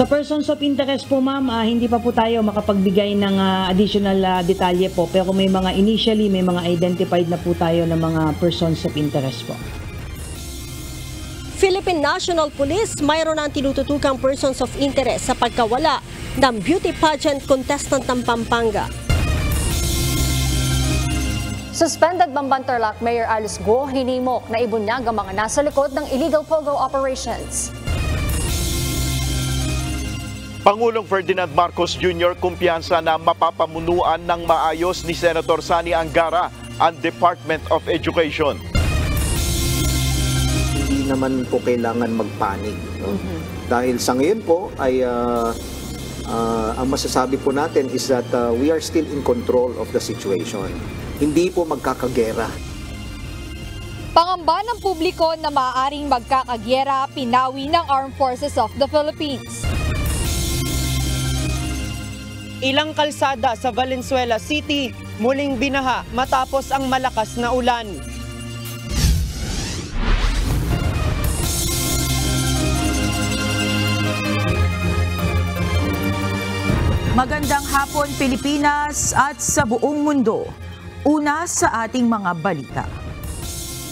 Sa persons of interest po ma'am, hindi pa po tayo makapagbigay ng additional detalye po, pero may mga initially, may mga identified na po tayo ng mga persons of interest po. Philippine National Police mayroon ang tinututukang persons of interest sa pagkawala ng beauty pageant contestant ng Pampanga. Suspended Bamban-Tarlac Mayor Alice Go hinimok na ibunyag ang mga nasa likod ng illegal pogo operations. Pangulong Ferdinand Marcos Jr. kumpiyansa na mapapamunuan ng maayos ni Senator Sani Angara ang Department of Education. Hindi naman po kailangan magpanik. No? Dahil sa ngayon po ay ang masasabi po natin is that we are still in control of the situation. Hindi po magkakagera. Pangamba ng publiko na maaaring magkakagyera pinawi ng Armed Forces of the Philippines. Ilang kalsada sa Valenzuela City muling binaha matapos ang malakas na ulan. Magandang hapon Pilipinas at sa buong mundo. Una sa ating mga balita.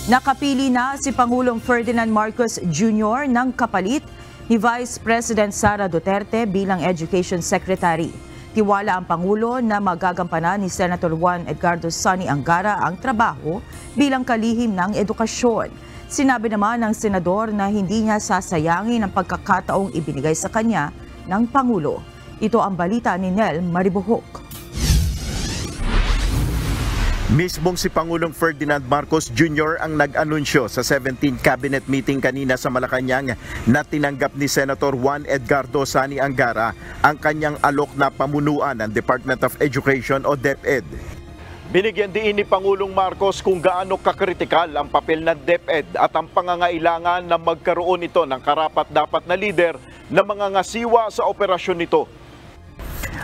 Nakapili na si Pangulong Ferdinand Marcos Jr. ng kapalit ni Vice President Sara Duterte bilang Education Secretary. Tiwala ang Pangulo na magagampanan ni Senator Juan Edgardo Sani Angara ang trabaho bilang kalihim ng edukasyon. Sinabi naman ng Senador na hindi niya sasayangin ang pagkakataong ibinigay sa kanya ng Pangulo. Ito ang balita ni Nel Maribuhok. Mismong si Pangulong Ferdinand Marcos Jr. ang nag-anunsyo sa 17th Cabinet meeting kanina sa Malacanang na tinanggap ni Senator Juan Edgardo Sani Angara ang kanyang alok na pamunuan ng Department of Education o DepEd. Binigyan din ni Pangulong Marcos kung gaano kakritikal ang papel ng DepEd at ang pangangailangan na magkaroon ito ng karapat-dapat na lider na mga ngasiwa sa operasyon nito.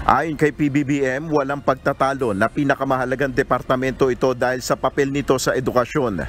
Ayon kay PBBM, walang pagtatalo na pinakamahalagang departamento ito dahil sa papel nito sa edukasyon.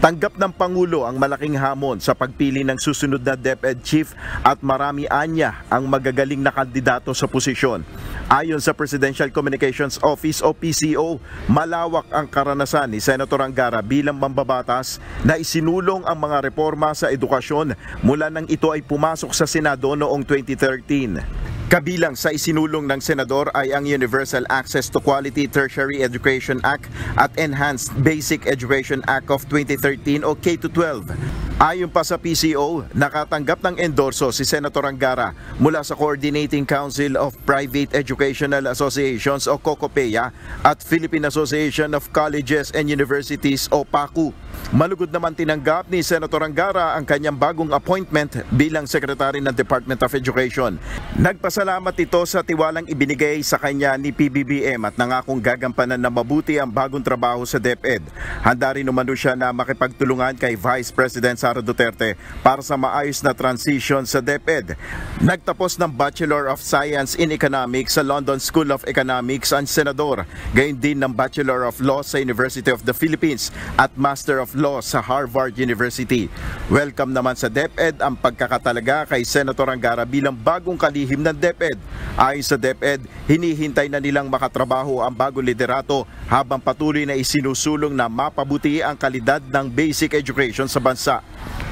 Tanggap ng Pangulo ang malaking hamon sa pagpili ng susunod na DepEd Chief at marami anya ang magagaling na kandidato sa posisyon. Ayon sa Presidential Communications Office o PCO, malawak ang karanasan ni Senator Angara bilang mambabatas na isinulong ang mga reforma sa edukasyon mula nang ito ay pumasok sa Senado noong 2013. Kabilang sa isinulong ng Senador ay ang Universal Access to Quality Tertiary Education Act at Enhanced Basic Education Act of 2013 o K-12. Ayon pa sa PCO, nakatanggap ng endorso si Senator Angara mula sa Coordinating Council of Private Educational Associations o COCOPEA at Philippine Association of Colleges and Universities o PACU. Malugod naman tinanggap ni Senator Angara ang kanyang bagong appointment bilang Secretary ng Department of Education. Nagpasalamat ito sa tiwalang ibinigay sa kanya ni PBBM at nangakong gagampanan na mabuti ang bagong trabaho sa DepEd. Handa rin umano siya na makipagtulungan kay Vice President Sara Duterte para sa maayos na transition sa DepEd. Nagtapos ng Bachelor of Science in Economics sa London School of Economics ang Senador, gayon din ng Bachelor of Law sa University of the Philippines at Master of Law sa Harvard University. Welcome naman sa DepEd ang pagkakatalaga kay Senator Angara bilang bagong kalihim ng DepEd. Ayon sa DepEd, hinihintay na nilang makatrabaho ang bagong liderato habang patuloy na isinusulong na mapabuti ang kalidad ng basic education sa bansa.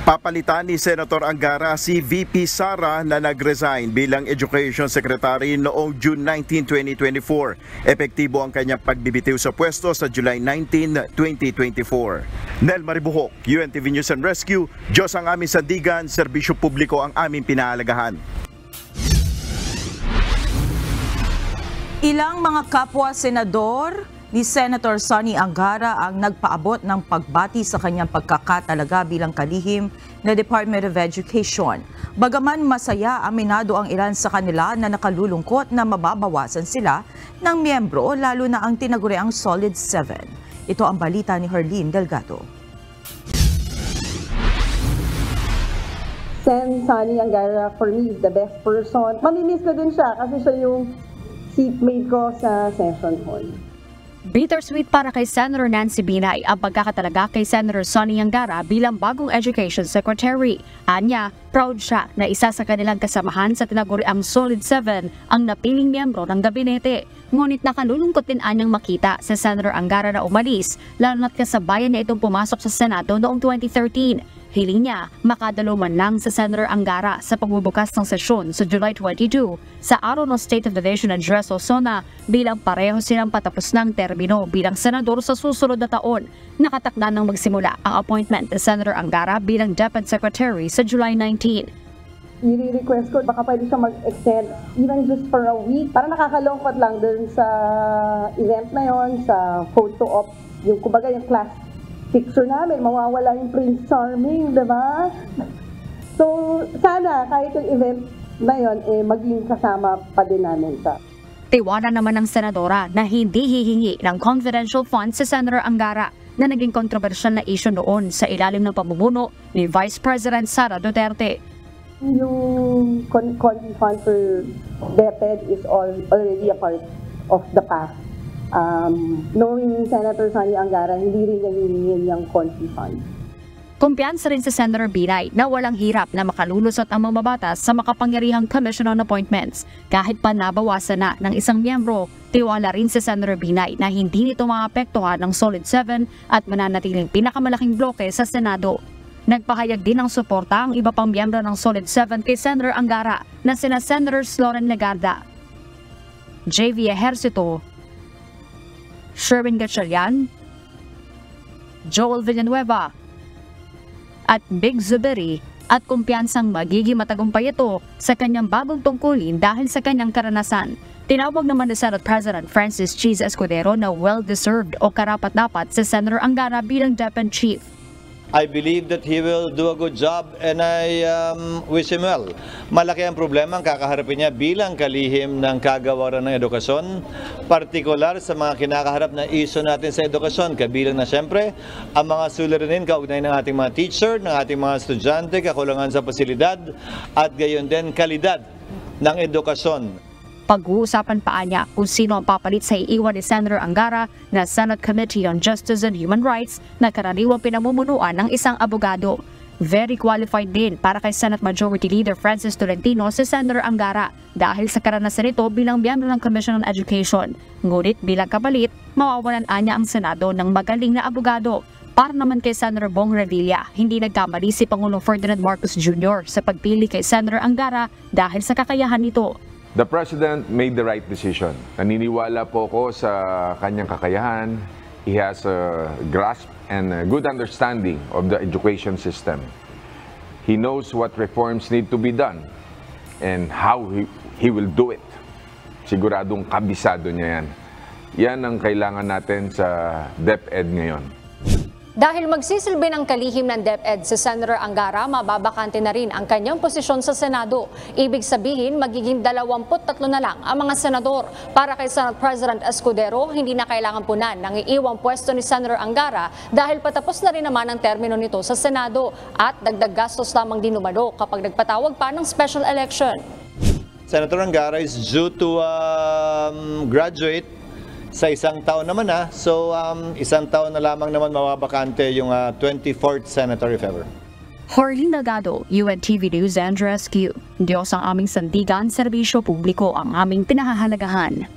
Papalitan ni Senator Angara si VP Sara na nag-resign bilang Education Secretary noong June 19, 2024. Epektibo ang kanyang pagbibitiw sa pwesto sa July 19, 2024. Nel Maribuhok, UNTV News and Rescue, Diyos ang aming sandigan, serbisyo publiko ang aming pinahalagahan. Ilang mga kapwa-senador ni Senator Sani Angara ang nagpaabot ng pagbati sa kanyang pagkakatalaga bilang kalihim na Department of Education. Bagaman masaya, aminado ang ilan sa kanila na nakalulungkot na mababawasan sila ng miyembro lalo na ang tinaguriang Solid 7. Ito ang balita ni Herlene Delgado. Sen Sani Angara for me is the best person. Mamimiss ko din siya kasi siya yung seatmate ko sa session hall. Bittersweet para kay Senator Nancy Binay ang pagkakatalaga kay Senator Sonny Angara bilang bagong Education Secretary. Anya, proud siya na isa sa kanilang kasamahan sa tinaguriang Solid 7 ang napiling miyembro ng gabinete. Ngunit nakalulungkot din anyang makita sa Senator Angara na umalis, lalo na't kasabayan niya itong pumasok sa Senado noong 2013. Hiling niya, makadalo man lang sa Senator Angara sa pagbubukas ng sesyon sa July 22 sa araw ng State of the Nation Address o SONA bilang pareho silang patapos ng termino bilang senador sa susunod na taon. Nakatakda nang magsimula ang appointment ni Senator Angara bilang Deputy Secretary sa July 19. I-request ko, baka pwede siya mag-extend even just for a week. Parang nakakalungkot lang dun sa event na yon, sa photo op, yung kumbaga yung class picture namin, mawawala yung Prince Charming, diba? So, sana kahit yung event na yun, maging kasama pa din namin siya. Tiwala naman ng senadora na hindi hihingi ng confidential funds sa Senator Angara na naging kontrobersyal na issue noon sa ilalim ng pamumuno ni Vice President Sara Duterte. Yung confidential fund for DepEd is already a part of the past. Knowing Senator Sonny Angara, hindi rin niya hinihingin yung confidential fund. Kumpiyansa rin si Senator Binay na walang hirap na makalulusot ang mamabatas sa makapangyarihang Commission on Appointments. Kahit pa nabawasan na ng isang miyembro, tiwala rin si Senator Binay na hindi nito maapektuhan ng Solid 7 at mananatiling pinakamalaking bloke sa Senado. Nagpahayag din ng suporta ang iba pang miyembro ng Solid 7 kay Senator Angara na sina Senators Loren Legarda, J.V. Ejercito, Sherwin Gatchalian, Joel Villanueva, at Big Zubiri at kumpiyansang magiging matagumpay ito sa kanyang bagong tungkulin dahil sa kanyang karanasan. Tinawag naman ni Senate President Francis Cheese Escudero na well-deserved o karapat-dapat si Senator Angara bilang Deputy Chief. I believe that he will do a good job and I wish him well. Malaki ang problema ang kakaharapin niya bilang kalihim ng kagawaran ng edukasyon, partikular sa mga kinakaharap na issue natin sa edukasyon, kabilang na siyempre ang mga suliranin kaugnay ng ating mga teacher, ng ating mga estudyante, kakulangan sa pasilidad at gayon din kalidad ng edukasyon. Pag-uusapan pa niya kung sino ang papalit sa iiwan ni Senator Angara na Senate Committee on Justice and Human Rights na karaniwang pinamumunuan ng isang abogado. Very qualified din para kay Senate Majority Leader Francis Tolentino si Senator Angara dahil sa karanasan nito bilang miyembro ng Commission on Education. Ngunit bilang kapalit, mawawalan niya ang Senado ng magaling na abogado. Para naman kay Senator Bong Revilla, hindi nagkamali si Pangulong Ferdinand Marcos Jr. sa pagpili kay Senator Angara dahil sa kakayahan nito. The President made the right decision. Naniniwala po ko sa kanyang kakayahan. He has a grasp and a good understanding of the education system. He knows what reforms need to be done and how he will do it. Siguradong kabisado niya yan. Yan ang kailangan natin sa DepEd ngayon. Dahil magsisilbi ng kalihim ng DepEd si Senator Angara, mababakante na rin ang kanyang posisyon sa Senado. Ibig sabihin, magiging 23 na lang ang mga senador. Para kay Senate President Escudero, hindi na kailangan punan ng iiwang pwesto ni Senator Angara dahil patapos na rin naman ang termino nito sa Senado at dagdag gastos lamang din umano kapag nagpatawag pa ng special election. Senator Angara is due to graduate sa isang taon naman so isang taon na lamang naman mababakante yung 24th senator if ever. Horlin Delgado, UNTV News and Rescue. Diyos ang aming sandigan, serbisyo publiko ang aming pinahahalagahan.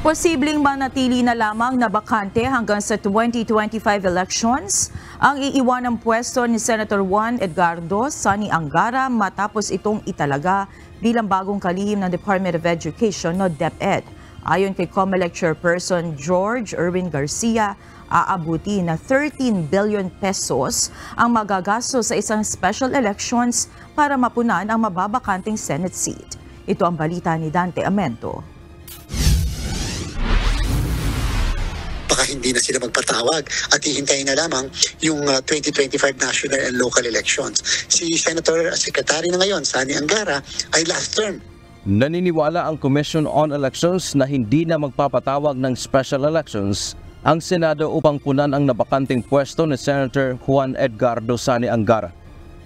Posibleng manatili na lamang na bakante hanggang sa 2025 elections ang iiwanang pwesto ni Senator Juan Edgardo Sonny Angara matapos itong italaga bilang bagong kalihim ng Department of Education o DepEd. Ayon kay COMELEC Chairperson George Erwin Garcia, aabuti na 13 billion pesos ang magagastos sa isang special elections para mapunan ang mababakanting Senate seat. Ito ang balita ni Dante Amento. Baka hindi na sila magpatawag at hihintayin na lamang yung 2025 national and local elections. Si Senator Secretary na ngayon, Sonny Angara, ay last term. Naniniwala ang Commission on Elections na hindi na magpapatawag ng special elections ang Senado upang punan ang nabakanting pwesto ni Senator Juan Edgardo Sonny Angara.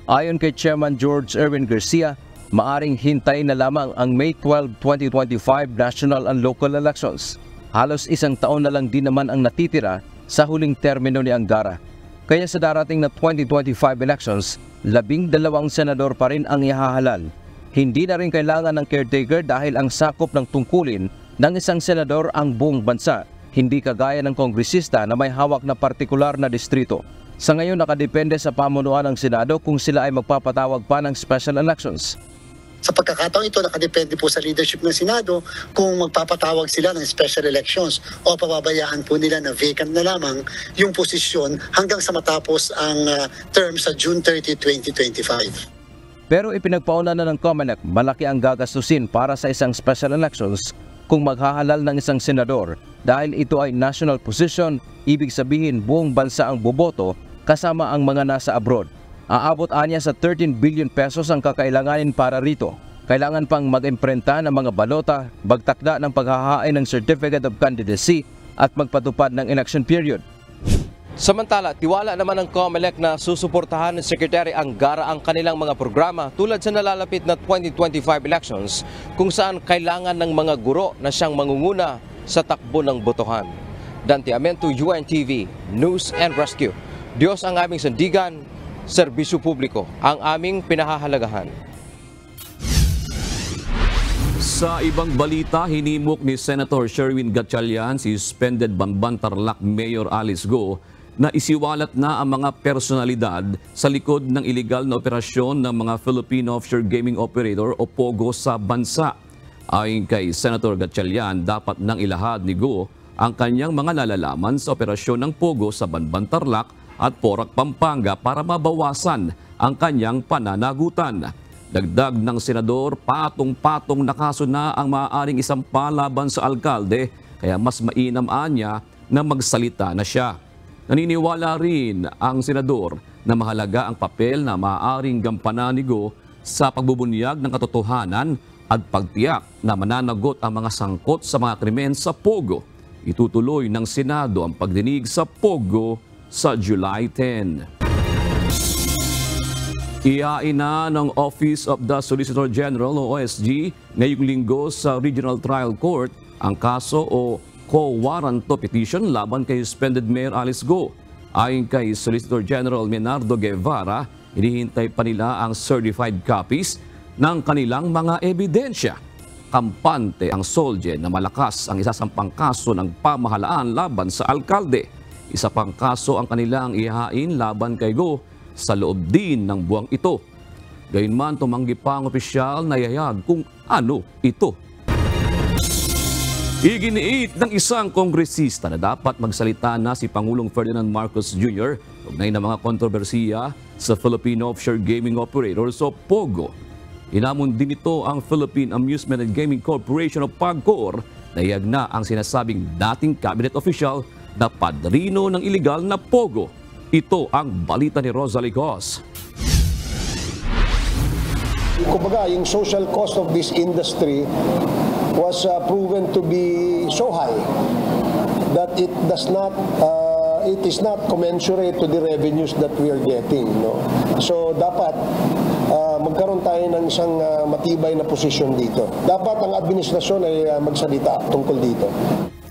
Ayon kay Chairman George Erwin Garcia, maaring hintay na lamang ang May 12, 2025 national and local elections. Halos isang taon na lang din naman ang natitira sa huling termino ni Angara. Kaya sa darating na 2025 elections, 12 senador pa rin ang ihahalal. Hindi na rin kailangan ng caretaker dahil ang sakop ng tungkulin ng isang senador ang buong bansa, hindi kagaya ng kongresista na may hawak na partikular na distrito. Sa ngayon nakadepende sa pamunuan ng Senado kung sila ay magpapatawag pa ng special elections. Sa pagkakataong ito, nakadepende po sa leadership ng Senado kung magpapatawag sila ng special elections o pababayaan po nila na vacant na lamang yung posisyon hanggang sa matapos ang term sa June 30, 2025. Pero ipinagpauna na ng COMELEC, malaki ang gagastusin para sa isang special elections kung maghahalal ng isang senador dahil ito ay national position, ibig sabihin buong bansa ang boboto kasama ang mga nasa abroad. Aabot anya sa 13 billion pesos ang kakailanganin para rito. Kailangan pang mag-imprenta ng mga balota, magtakda ng paghahain ng Certificate of Candidacy at magpatupad ng election period. Samantala, tiwala naman ng COMELEC na susuportahan ni Secretary Angara ang kanilang mga programa tulad sa nalalapit na 2025 elections kung saan kailangan ng mga guro na siyang mangunguna sa takbo ng botohan. Dante Amento, UNTV, News and Rescue. Diyos ang aming sandigan, serbisyo publiko ang aming pinahahalagahan. Sa ibang balita, hinimok ni Senator Sherwin Gatchalian si suspended Bamban Tarlac Mayor Alice Go na isiwalat na ang mga personalidad sa likod ng iligal na operasyon ng mga Philippine Offshore Gaming Operator o POGO sa bansa. Ayon kay Senator Gatchalian, dapat nang ilahad ni Go ang kanyang mga nalalaman sa operasyon ng POGO sa Bamban Tarlac at Porac, Pampanga para mabawasan ang kanyang pananagutan. Dagdag ng senador, patong-patong na kaso na ang maaaring isampa laban sa alkalde kaya mas mainam anya na magsalita na siya. Naniniwala rin ang senador na mahalaga ang papel na maaaring gampanan ni Go sa pagbubunyag ng katotohanan at pagtiyak na mananagot ang mga sangkot sa mga krimen sa POGO. Itutuloy ng Senado ang pagdinig sa POGO sa July 10. Ihain na ng Office of the Solicitor General o OSG ngayong linggo sa Regional Trial Court ang kaso o co-warranto petition laban kay suspended Mayor Alice Go. Ayon kay Solicitor General Menardo Guevara, hinihintay pa nila ang certified copies ng kanilang mga ebidensya. Kampante ang Solje na malakas ang isasampang kaso ng pamahalaan laban sa alkalde. Isa pang kaso ang kanilang ihain laban kay Go sa loob din ng buwang ito. Gayunman, tumanggi pa ang opisyal na yayag kung ano ito. Iginiit ng isang kongresista na dapat magsalita na si Pangulong Ferdinand Marcos Jr. ugnay ng mga kontrobersiya sa Philippine Offshore Gaming Operators o POGO. Inamon din ito ang Philippine Amusement and Gaming Corporation o PAGCOR na yayag na ang sinasabing dating cabinet official na padrino ng iligal na POGO. Ito ang balita ni Rosalie Gos. Kumbaga, yung social cost of this industry was proven to be so high that it is not commensurate to the revenues that we are getting. No? So dapat magkaroon tayo ng isang matibay na posisyon dito. Dapat ang administrasyon ay magsalita tungkol dito.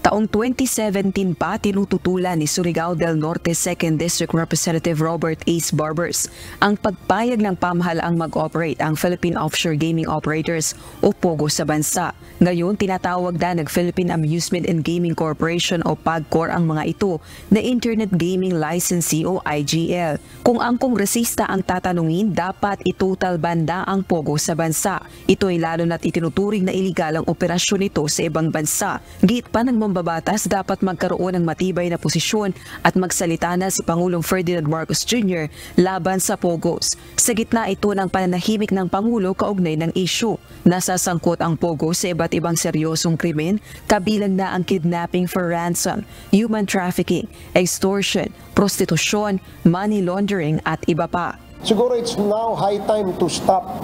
Taong 2017 pa, tinututulan ni Surigao del Norte 2nd District Representative Robert Ace Barbers ang pagpayag ng pamahalaang mag-operate ang Philippine Offshore Gaming Operators o POGO sa bansa. Ngayon, tinatawag na ng Philippine Amusement and Gaming Corporation o PAGCOR ang mga ito na Internet Gaming Licensee o IGL. Kung ang kongresista ang tatanungin, dapat itotal banda ang POGO sa bansa. Ito ay lalo na't itinuturing na iligal ang operasyon nito sa ibang bansa. Git pa ng mambabatas, dapat magkaroon ng matibay na posisyon at magsalita na si Pangulong Ferdinand Marcos Jr. laban sa POGOs. Sa gitna ito ng pananahimik ng Pangulo kaugnay ng issue. Nasasangkot ang POGO sa iba't ibang seryosong krimen, kabilang na ang kidnapping for ransom, human trafficking, extortion, prostitusyon, money laundering at iba pa. Siguro it's now high time to stop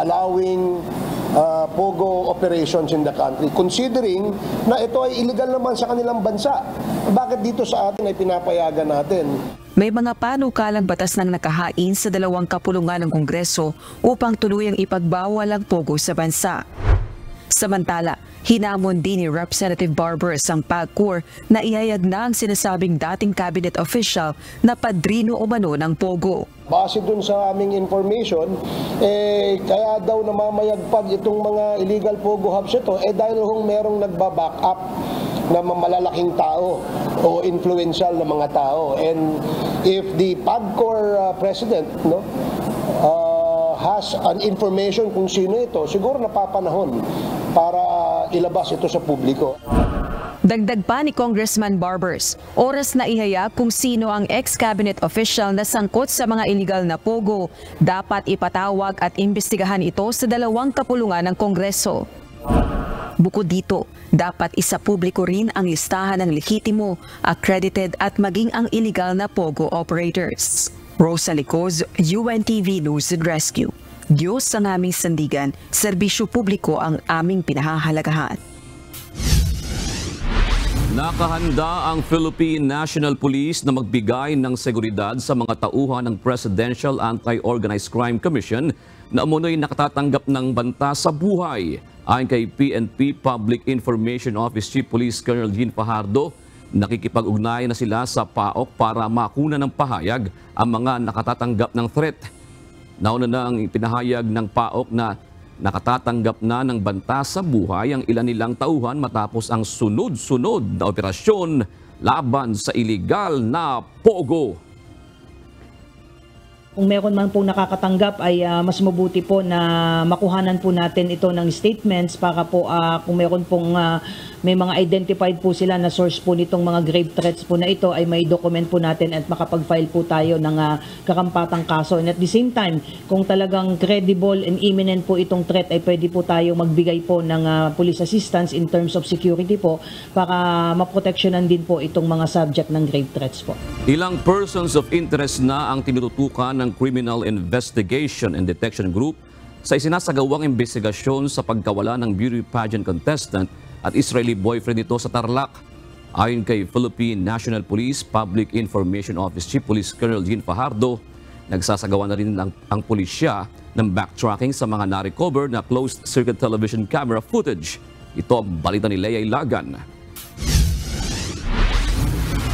allowing POGO operations in the country, considering na ito ay illegal naman sa kanilang bansa. Bakit dito sa atin ay pinapayagan natin? May mga panukalang batas nang nakahain sa 2 kapulungan ng Kongreso upang tuluyang ipagbawal ang pogo sa bansa. Samantala, hinamon din ni Representative Barbers ang PAGCOR na ihayag na ang sinasabing dating cabinet official na padrino umano ng pogo. Base dun sa aming information, kaya daw namamayagpag itong mga illegal pogo hubs ito, dahil merong nagbaback up na malalaking tao o influential na mga tao. And if the PAGCOR president has an information kung sino ito, siguro napapanahon para ilabas ito sa publiko. Dagdag pa ni Congressman Barbers, oras na ihayag kung sino ang ex-cabinet official na sangkot sa mga illegal na pogo. Dapat ipatawag at imbestigahan ito sa 2 kapulungan ng Kongreso. Bukod dito, dapat isapubliko rin ang listahan ng lehitimo, accredited at maging ang illegal na pogo operators. Rosa Licoz, UNTV News and Rescue. Diyos ang aming sandigan, serbisyo publiko ang aming pinahahalagahan. Nakahanda ang Philippine National Police na magbigay ng seguridad sa mga tauhan ng Presidential Anti-Organized Crime Commission na umunoy nakatatanggap ng banta sa buhay. Ayon kay PNP Public Information Office Chief Police Colonel Jean Fajardo, nakikipag-ugnayan na sila sa PAOK para makuna ng pahayag ang mga nakatatanggap ng threat. Nauna na ang pinahayag ng PAOK na nakatatanggap na ng banta sa buhay ang ilan nilang tauhan matapos ang sunod-sunod na operasyon laban sa iligal na pogo. Kung meron man pong nakakatanggap ay mas mabuti po na makuhanan po natin ito ng statements para po kung meron pong may mga identified po sila na source po nitong mga grave threats po na ito ay may document po natin at makapag-file po tayo ng karampatang kaso. And at the same time, kung talagang credible and imminent po itong threat ay pwede po tayo magbigay po ng police assistance in terms of security po para maproteksyonan din po itong mga subject ng grave threats po. Ilang persons of interest na ang tinututukan ng Criminal Investigation and Detection Group sa isinasagawang investigasyon sa pagkawala ng beauty pageant contestant at Israeli boyfriend nito sa Tarlac. Ayon kay Philippine National Police Public Information Office Chief Police Colonel Jean Fajardo, nagsasagawa na rin ang pulisya ng backtracking sa mga na-recover na closed-circuit television camera footage. Ito ang balita ni Lea Ilagan.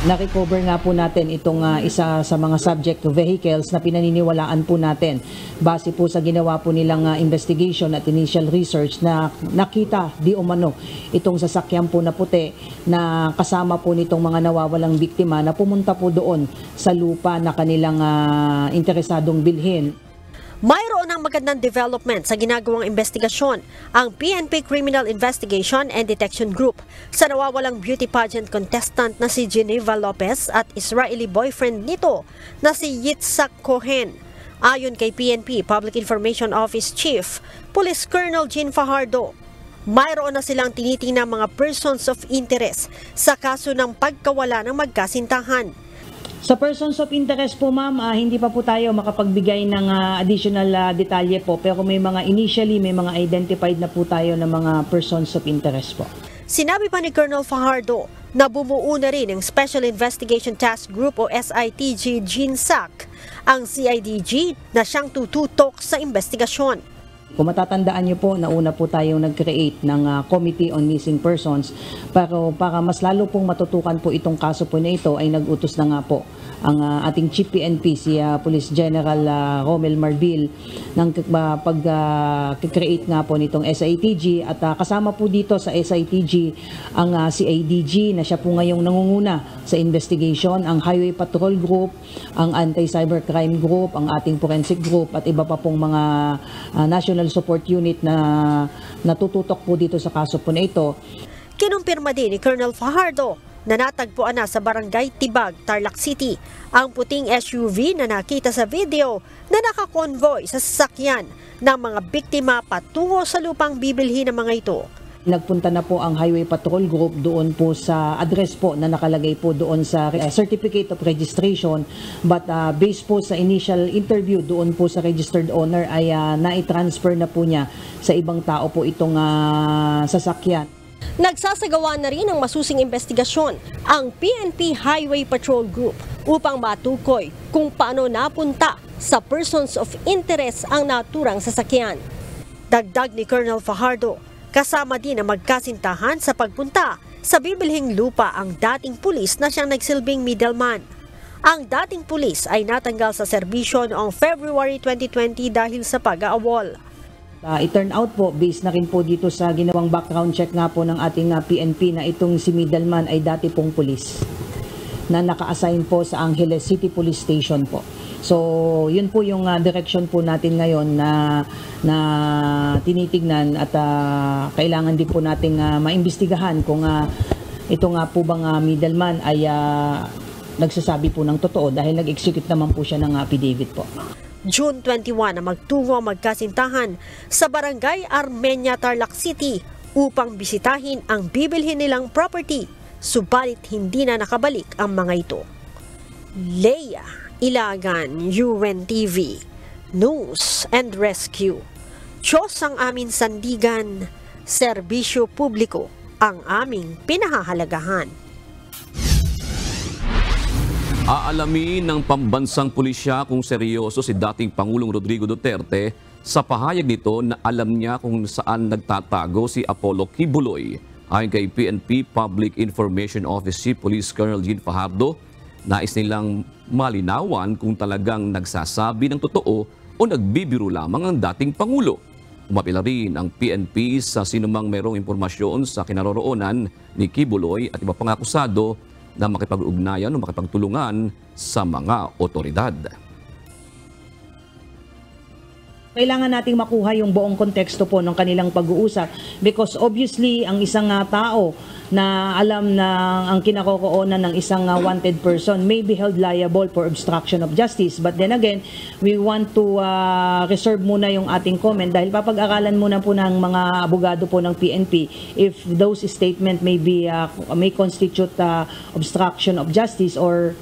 Na-recover nga po natin itong isa sa mga subject vehicles na pinaniniwalaan po natin. Base po sa ginawa po nilang investigation at initial research na nakita di umano itong sasakyan po na puti na kasama po nitong mga nawawalang biktima na pumunta po doon sa lupa na kanilang interesadong bilhin. Mayroon ng magandang development sa ginagawang investigasyon ang PNP Criminal Investigation and Detection Group sa nawawalang beauty pageant contestant na si Geneva Lopez at Israeli boyfriend nito na si Yitzhak Cohen. Ayon kay PNP Public Information Office Chief Police Colonel Jean Fajardo, mayroon na silang tinitingnan mga persons of interest sa kaso ng pagkawala ng magkasintahan. Sa persons of interest po ma'am, hindi pa po tayo makapagbigay ng additional detalye po pero may mga initially may mga identified na po tayo ng mga persons of interest po. Sinabi pa ni Colonel Fajardo na bumuo na rin ng Special Investigation Task Group o SITG GINSAC, ang CIDG na siyang tututok sa investigasyon. Kung matatandaan niyo po, nauna po tayong nag-create ng Committee on Missing Persons pero para mas lalo pong matutukan po itong kaso po na ito ay nag-utos na nga po ang ating Chief PNP, si Police General Romel Marbil ng pag-create nga po nitong SITG at kasama po dito sa SITG ang CIDG na siya po ngayong nangunguna sa investigation, ang Highway Patrol Group, ang Anti-Cybercrime Group, ang ating Forensic Group at iba pa pong mga National Support Unit na natututok po dito sa kaso po na ito. Kinumpirma din ni Colonel Fajardo na natagpuan na sa Barangay Tibag, Tarlac City, ang puting SUV na nakita sa video na nakakonvoy sa sasakyan ng mga biktima patungo sa lupang bibilhin ng mga ito. Nagpunta na po ang Highway Patrol Group doon po sa address po na nakalagay po doon sa Certificate of Registration but based po sa initial interview doon po sa registered owner ay nai-transfer na po niya sa ibang tao po itong sasakyan. Nagsasagawa na rin ng masusing investigasyon ang PNP Highway Patrol Group upang matukoy kung paano napunta sa persons of interest ang naturang sasakyan. Dagdag ni Colonel Fajardo, kasama din ang magkasintahan sa pagpunta sa bibilhing lupa ang dating pulis na siyang nagsilbing middleman. Ang dating pulis ay natanggal sa serbisyo noong February 2020 dahil sa pag-aawol. It turned out po, based na rin po dito sa ginawang background check nga po ng ating PNP na itong si middleman ay dati pong pulis na naka-assign po sa Angeles City Police Station po. So, yun po yung direction po natin ngayon na tinitignan at kailangan din po nating maimbestigahan kung ito nga po bang middleman ay nagsasabi po ng totoo dahil nag-execute naman po siya ng affidavit po. June 21 na magtungo ang magkasintahan sa Barangay Armenia, Tarlac City upang bisitahin ang bibilhin nilang property, subalit hindi na nakabalik ang mga ito. Leia Ilagan, UNTV, News and Rescue. Diyos ang aming sandigan, serbisyo publiko ang aming pinahahalagahan. Aalamin ng pambansang pulisya kung seryoso si dating Pangulong Rodrigo Duterte sa pahayag nito na alam niya kung saan nagtatago si Apollo Kibuloy. Ayon kay PNP Public Information Office Chief Police Colonel Jean Fajardo, nais nilang malinawan kung talagang nagsasabi ng totoo o nagbibiro lamang ang dating Pangulo. Umapila rin ang PNP sa sinumang mayroong impormasyon sa kinaroroonan ni Kibuloy at iba pang akusado na makipag-ugnayan o makipagtulungan sa mga otoridad. Kailangan nating makuha yung buong konteksto po ng kanilang pag-uusap because obviously ang isang tao na alam na ang kinakokoonan ng isang wanted person may be held liable for obstruction of justice. But then again, we want to reserve muna yung ating comment dahil papag-aralan muna po ng mga abogado po ng PNP if those statement may constitute obstruction of justice or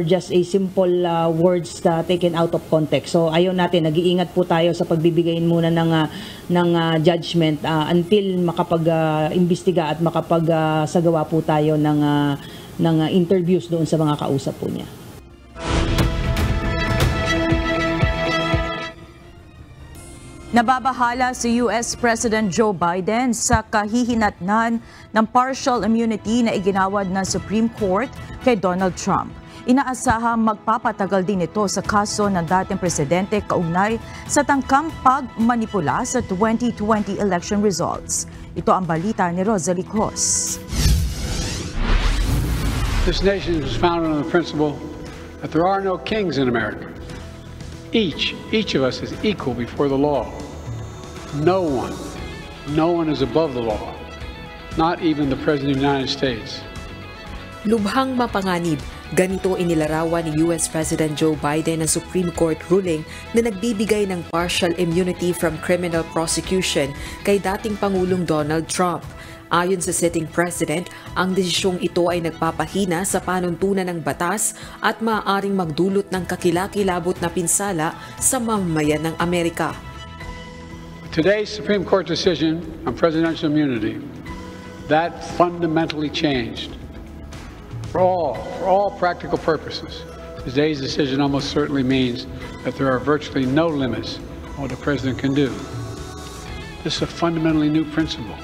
just a simple words taken out of context. So ayaw natin, nag-iingat po tayo sa pagbibigay muna ng judgment until makapag-imbestiga at makapag-sagawa po tayo ng interviews doon sa mga kausap po niya. Nababahala si US President Joe Biden sa kahihinatnan ng partial immunity na iginawad ng Supreme Court kay Donald Trump. Inaasahang magpapatagal din ito sa kaso ng dating presidente kaugnay sa tangkang pagmanipula sa 2020 election results. Ito ang balita ni Rosalie Cruz. This nation was founded on the principle that there are no kings in America. Each of us is equal before the law. No one is above the law, not even the President of the United States. Lubhang mapanganib, ganito inilarawan ni US President Joe Biden ang Supreme Court ruling na nagbibigay ng partial immunity from criminal prosecution kay dating Pangulong Donald Trump. Ayon sa sitting president, ang desisyong ito ay nagpapahina sa panuntunan ng batas at maaaring magdulot ng kakilakilabot na pinsala sa mamamayan ng Amerika. Today's Supreme Court decision on presidential immunity, that fundamentally changed. For all practical purposes, today's decision almost certainly means that there are virtually no limits on what the president can do. This is a fundamentally new principle,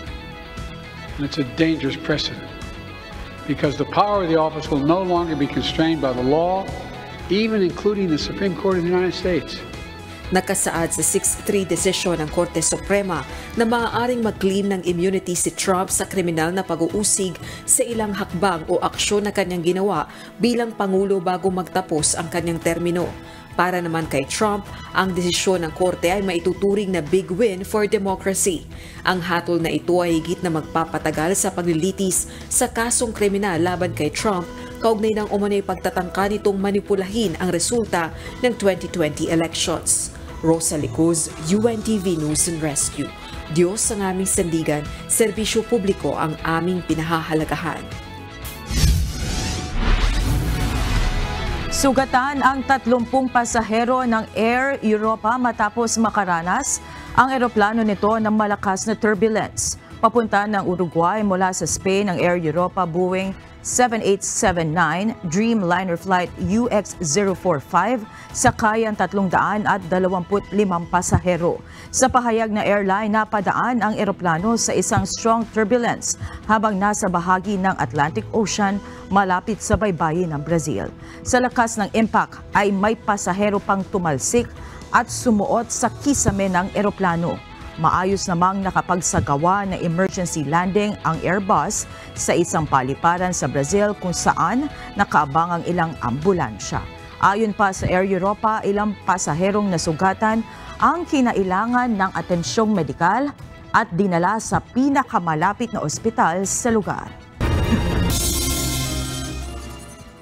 and it's a dangerous precedent, because the power of the office will no longer be constrained by the law, even including the Supreme Court of the United States. Nakasaad sa 6-3 desisyon ng Korte Suprema na maaaring mag-claim ng immunity si Trump sa kriminal na pag-uusig sa ilang hakbang o aksyon na kanyang ginawa bilang Pangulo bago magtapos ang kanyang termino. Para naman kay Trump, ang desisyon ng Korte ay maituturing na big win for democracy. Ang hatol na ito ay higit na magpapatagal sa paglilitis sa kasong kriminal laban kay Trump kaugnay ng umano'y pagtatangka nitong manipulahin ang resulta ng 2020 elections. Rosalie Cruz, UNTV News and Rescue. Diyos ang aming sandigan, serbisyo publiko ang aming pinahahalagahan. Sugatan ang 30 pasahero ng Air Europa matapos makaranas ang eroplano nito ng malakas na turbulence. Papunta ng Uruguay mula sa Spain ang Air Europa Boeing 7879 Dreamliner Flight UX045 sakayan 325 pasahero. Sa pahayag na airline, napadaan ang eroplano sa isang strong turbulence habang nasa bahagi ng Atlantic Ocean malapit sa baybayin ng Brazil. Sa lakas ng impact ay may pasahero pang tumalsik at sumuot sa kisame ng eroplano. Maayos namang nakapagsagawa ng emergency landing ang Airbus sa isang paliparan sa Brazil kung saan nakaabang ang ilang ambulansya. Ayon pa sa Air Europa, ilang pasaherong nasugatan ang kinailangan ng atensyong medikal at dinala sa pinakamalapit na ospital sa lugar.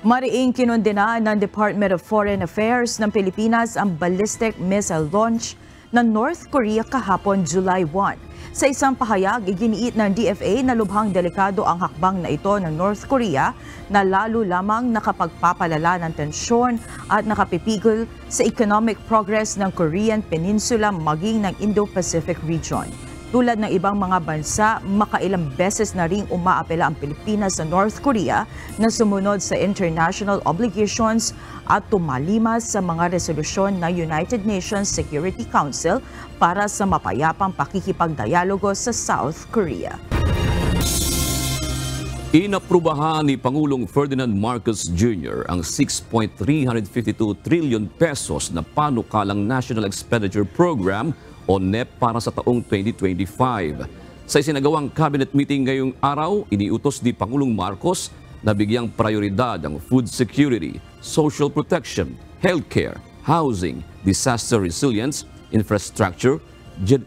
Mariing kinondena ng Department of Foreign Affairs ng Pilipinas ang ballistic missile launch ng North Korea kahapon July 1. Sa isang pahayag, iginiit ng DFA na lubhang delikado ang hakbang na ito ng North Korea na lalo lamang nakapagpapalala ng tensyon at nakapipigil sa economic progress ng Korean Peninsula maging ng Indo-Pacific region. Tulad ng ibang mga bansa, makailang beses na ring umaapela ang Pilipinas sa North Korea na sumunod sa international obligations at tumalimas sa mga resolusyon ng United Nations Security Council para sa mapayapang pakikipagdialogo sa South Korea. Inaprubahan ni Pangulong Ferdinand Marcos Jr. ang 6.352 trillion pesos na panukalang National Expenditure Program o NEP para sa taong 2025. Sa isinagawang cabinet meeting ngayong araw, iniutos ni Pangulong Marcos na bigyang prioridad ang food security, social protection, healthcare, housing, disaster resilience, infrastructure,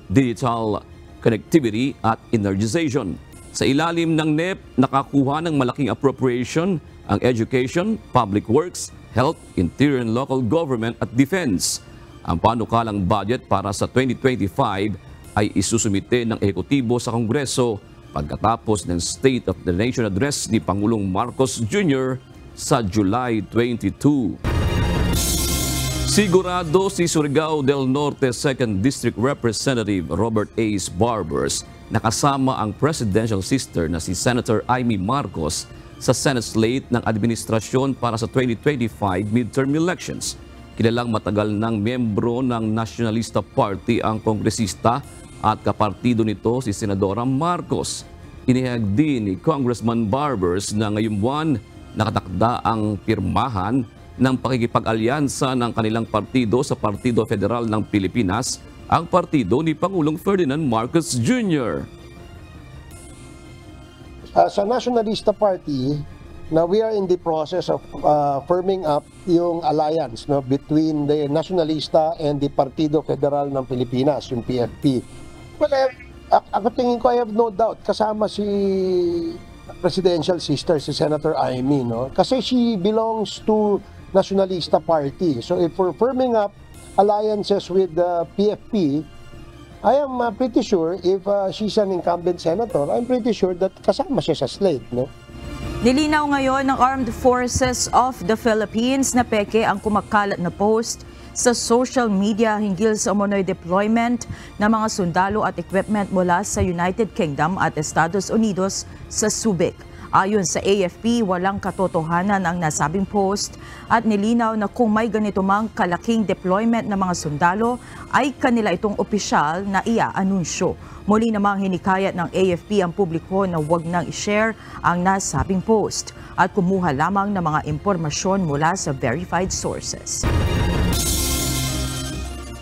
digital connectivity at energization. Sa ilalim ng NEP, nakakuha ng malaking appropriation ang education, public works, health, interior and local government at defense. Ang panukalang budget para sa 2025 ay isusumite ng ehekutibo sa Kongreso pagkatapos ng State of the Nation Address ni Pangulong Marcos Jr. sa July 22. Sigurado si Surigao del Norte 2nd District Representative Robert Ace Barbers na kasama ang presidential sister na si Senator Amy Marcos sa Senate slate ng administrasyon para sa 2025 midterm elections. Kilalang matagal ng miyembro ng Nacionalista Party ang kongresista at kapartido nito si Senadora Marcos. Inihayag din ni Congressman Barbers na ngayong buwan nakatakda ang pirmahan ng pakikipag-alyansa ng kanilang partido sa Partido Federal ng Pilipinas, ang partido ni Pangulong Ferdinand Marcos Jr. Sa Nationalista Party, now we are in the process of firming up yung alliance between the Nacionalista and the Partido Federal ng Pilipinas, yung PFP. Well, ako tingin ko, I have no doubt, kasama si presidential sister, si Senator Amy, no? Kasi she belongs to Nationalista Party. So if we're firming up alliances with the PFP, I am pretty sure if she's an incumbent senator, I'm pretty sure that kasama siya sa slate, no? Nilinaw ngayon ng Armed Forces of the Philippines na peke ang kumakalat na post sa social media hinggil sa umunoy deployment ng mga sundalo at equipment mula sa United Kingdom at Estados Unidos sa Subic. Ayon sa AFP, walang katotohanan ang nasabing post at nilinaw na kung may ganito mang kalaking deployment ng mga sundalo ay kanila itong opisyal na ia-anunsyo. Muli namang hinikayat ng AFP ang publiko na huwag nang i-share ang nasabing post at kumuha lamang ng mga impormasyon mula sa verified sources.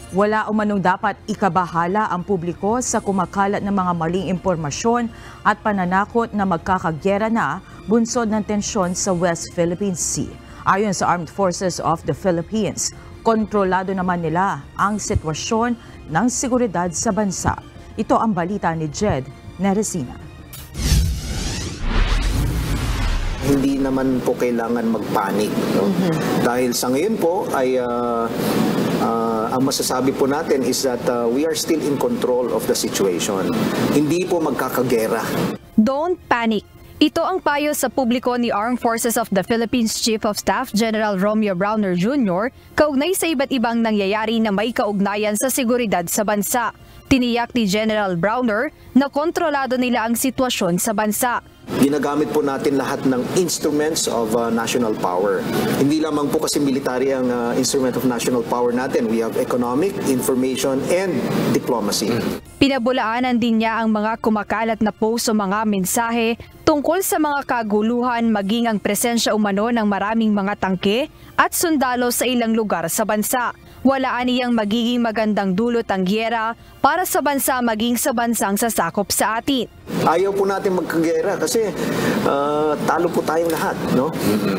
Wala umanong dapat ikabahala ang publiko sa kumakalat ng mga maling impormasyon at pananakot na magkakagyera na bunsod ng tensyon sa West Philippine Sea. Ayon sa Armed Forces of the Philippines, kontrolado naman nila ang sitwasyon ng seguridad sa bansa. Ito ang balita ni Jed Neresina. Hindi naman po kailangan magpanik. No? Dahil sa ngayon po ay ang masasabi po natin is that we are still in control of the situation. Hindi po magkakagera. Don't panic. Ito ang payo sa publiko ni Armed Forces of the Philippines Chief of Staff General Romeo Browner Jr. kaugnay sa iba't ibang nangyayari na may kaugnayan sa seguridad sa bansa. Tiniyak ni General Browner na kontrolado nila ang sitwasyon sa bansa. Ginagamit po natin lahat ng instruments of national power. Hindi lamang po kasi military ang instrument of national power natin. We have economic, information, and diplomacy. Pinabulaanan din niya ang mga kumakalat na post o mga mensahe tungkol sa mga kaguluhan maging ang presensya umano ng maraming mga tangke at sundalo sa ilang lugar sa bansa. Walaan niyang magiging magandang dulot ang giyera para sa bansa maging sa bansang sasakop sa atin. Ayaw po natin magkagera kasi talo po tayong lahat, no?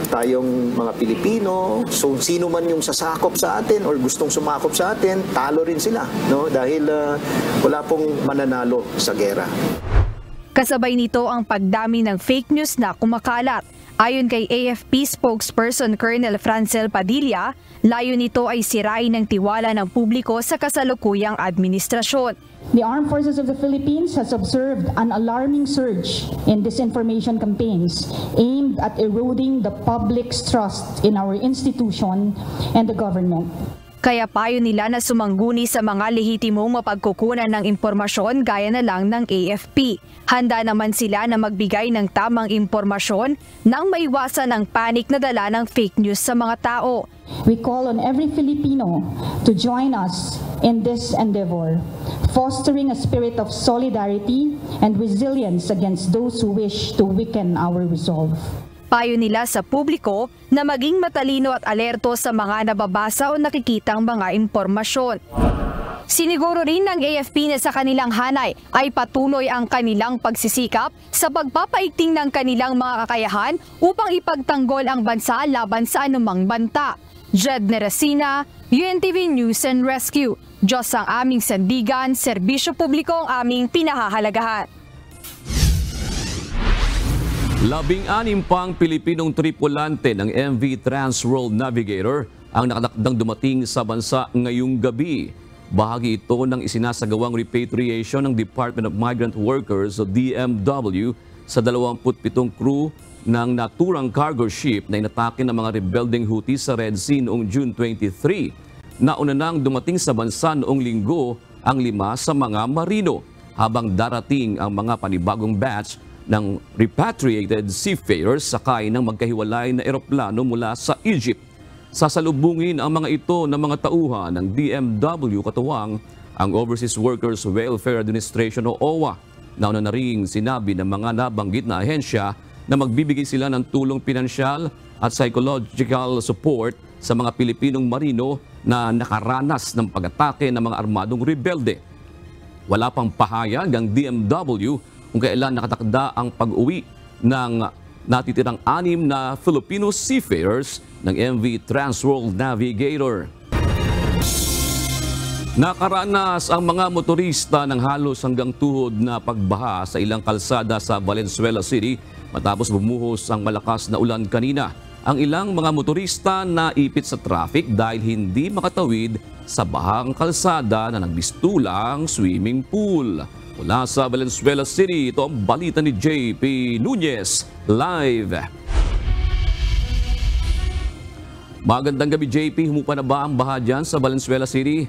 Tayong mga Pilipino, so sino man yung sasakop sa atin or gustong sumakop sa atin, talo rin sila, no? Dahil wala pong mananalo sa gera. Kasabay nito ang pagdami ng fake news na kumakalat. Ayon kay AFP spokesperson Colonel Francel Padilla, layo nito ay sirain ng tiwala ng publiko sa kasalukuyang administrasyon. The Armed Forces of the Philippines has observed an alarming surge in disinformation campaigns aimed at eroding the public's trust in our institution and the government. Kaya payo nila na sumangguni sa mga lehitimong mapagkukunan ng impormasyon gaya na lang ng AFP. Handa naman sila na magbigay ng tamang impormasyon nang maiwasan ang panic na dala ng fake news sa mga tao. We call on every Filipino to join us in this endeavor, fostering a spirit of solidarity and resilience against those who wish to weaken our resolve. Payo nila sa publiko na maging matalino at alerto sa mga nababasa o nakikitang mga impormasyon. Siniguro rin ng AFP na sa kanilang hanay ay patuloy ang kanilang pagsisikap sa pagpapaigting ng kanilang mga kakayahan upang ipagtanggol ang bansa laban sa anumang banta. Jed Neresina, UNTV News and Rescue. Diyos ang aming sandigan, serbisyo publiko ang aming pinahahalagahan. 16 pang Pilipinong tripulante ng MV Transworld Navigator ang nakadakdang dumating sa bansa ngayong gabi. Bahagi ito ng isinasagawang repatriation ng Department of Migrant Workers o DMW sa 27 crew ng naturang cargo ship na inatake ng mga rebelding Houthis sa Red Sea noong June 23. Nauna nang dumating sa bansa noong Linggo ang 5 sa mga marino, habang darating ang mga panibagong batch ng repatriated seafarers sakay ng magkahiwalay na eroplano mula sa Egypt. Sasalubungin ang mga ito ng mga tauhan ng DMW katuwang ang Overseas Workers Welfare Administration o OWA. Nauna na rin sinabi ng mga nabanggit na ahensya na magbibigay sila ng tulong pinansyal at psychological support sa mga Pilipinong marino na nakaranas ng pag-atake ng mga armadong rebelde. Wala pang pahayag ang DMW kung kailan nakatakda ang pag-uwi ng natitirang 6 na Filipino seafarers ng MV Transworld Navigator. Nakaranas ang mga motorista ng halos hanggang tuhod na pagbaha sa ilang kalsada sa Valenzuela City matapos bumuhos ang malakas na ulan kanina. Ang ilang mga motorista na ipit sa traffic dahil hindi makatawid sa bahang kalsada na nagbistulang swimming pool. Mula sa Valenzuela City, ito ang balita ni JP Nunez, live. Magandang gabi JP, humupa na ba ang baha dyan sa Valenzuela City?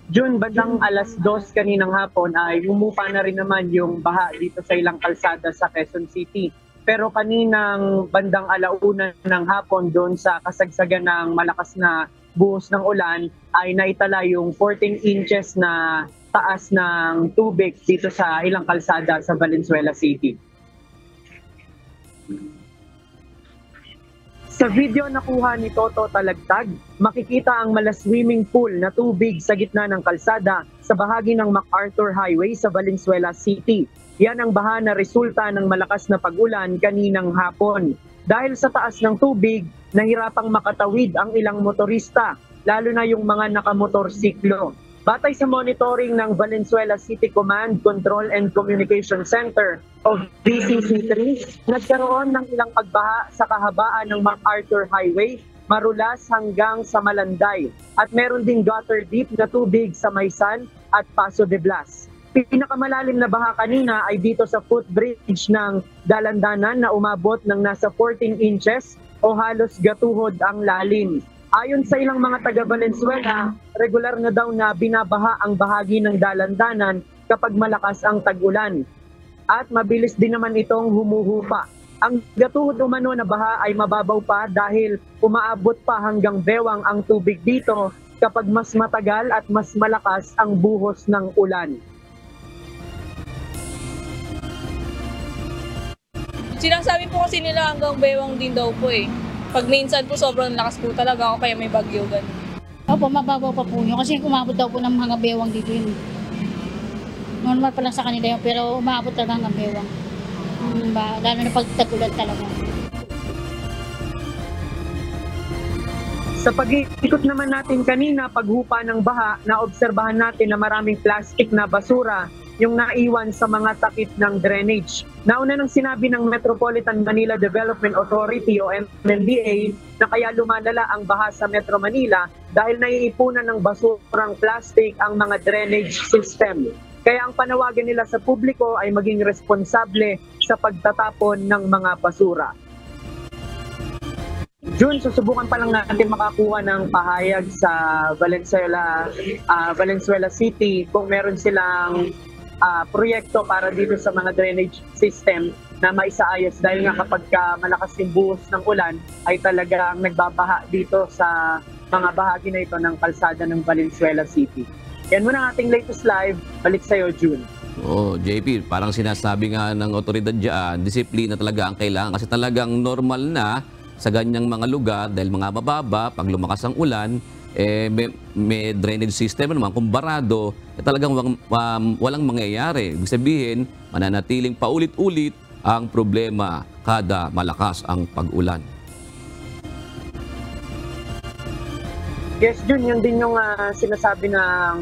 June, bandang alas 2 kaninang hapon ay humupa na rin naman yung baha dito sa ilang kalsada sa Quezon City. Pero kaninang bandang alauna ng hapon doon sa kasagsagan ng malakas na buhos ng ulan ay naitala yung 14 inches na taas ng tubig dito sa ilang kalsada sa Valenzuela City. Sa video na kuha ni Toto Talagtag, makikita ang mala-swimming pool na tubig sa gitna ng kalsada sa bahagi ng MacArthur Highway sa Valenzuela City. Yan ang baha na resulta ng malakas na pag-ulan kaninang hapon. Dahil sa taas ng tubig, nahirapang makatawid ang ilang motorista, lalo na yung mga nakamotorsiklo. Batay sa monitoring ng Valenzuela City Command, Control and Communication Center o VCC3, nagkaroon ng ilang pagbaha sa kahabaan ng MacArthur Highway, Marulas hanggang sa Malanday. At meron ding gutter deep na tubig sa Maysan at Paso de Blas. Pinakamalalim na baha kanina ay dito sa footbridge ng Dalandanan na umabot ng nasa 14 inches o halos gatuhod ang lalim. Ayon sa ilang mga taga Valenzuela, regular na daw na binabaha ang bahagi ng Dalandanan kapag malakas ang tag-ulan. At mabilis din naman itong humuhupa. Ang gatuhod umano na baha ay mababaw pa dahil umaabot pa hanggang bewang ang tubig dito kapag mas matagal at mas malakas ang buhos ng ulan. Sinasabi po kasi nila hanggang bewang din daw po eh. Pag minsan po sobrang lakas po talaga ako kaya may bagyo ganun. Opo, mababaw pa po yun kasi umabot daw po ng mga bewang dito yun. Normal pa lang sa kanila yun pero umabot talaga hanggang bewang. Lalo na pag tag-ulan talaga. Sa pag-ikot naman natin kanina, paghupa ng baha, naobserbahan natin na maraming plastic na basura yung naiwan sa mga takip ng drainage. Nauna nang sinabi ng Metropolitan Manila Development Authority o MMDA na kaya lumalala ang baha sa Metro Manila dahil naiipunan ng basurang plastic ang mga drainage system. Kaya ang panawagan nila sa publiko ay maging responsable sa pagtatapon ng mga basura. June, susubukan pa lang natin makakuha ng pahayag sa Valenzuela City kung meron silang proyekto para dito sa mga drainage system na maisaayos dahil nga kapag malakas yung buhos ng ulan ay talagang nagbabaha dito sa mga bahagi na ito ng kalsada ng Valenzuela City. Yan muna ang ating latest live. Balik sa'yo, June. JP, parang sinasabi nga ng otoridad dyan, disiplina talaga ang kailangan kasi talagang normal na sa ganyang mga lugar dahil mga mababa, pag lumakas ang ulan, may drainage system naman, kung barado, talagang walang mangyayari. Ibig sabihin, mananatiling paulit-ulit ang problema kada malakas ang pag-ulan. Yes, Jun, yun din yung sinasabi ng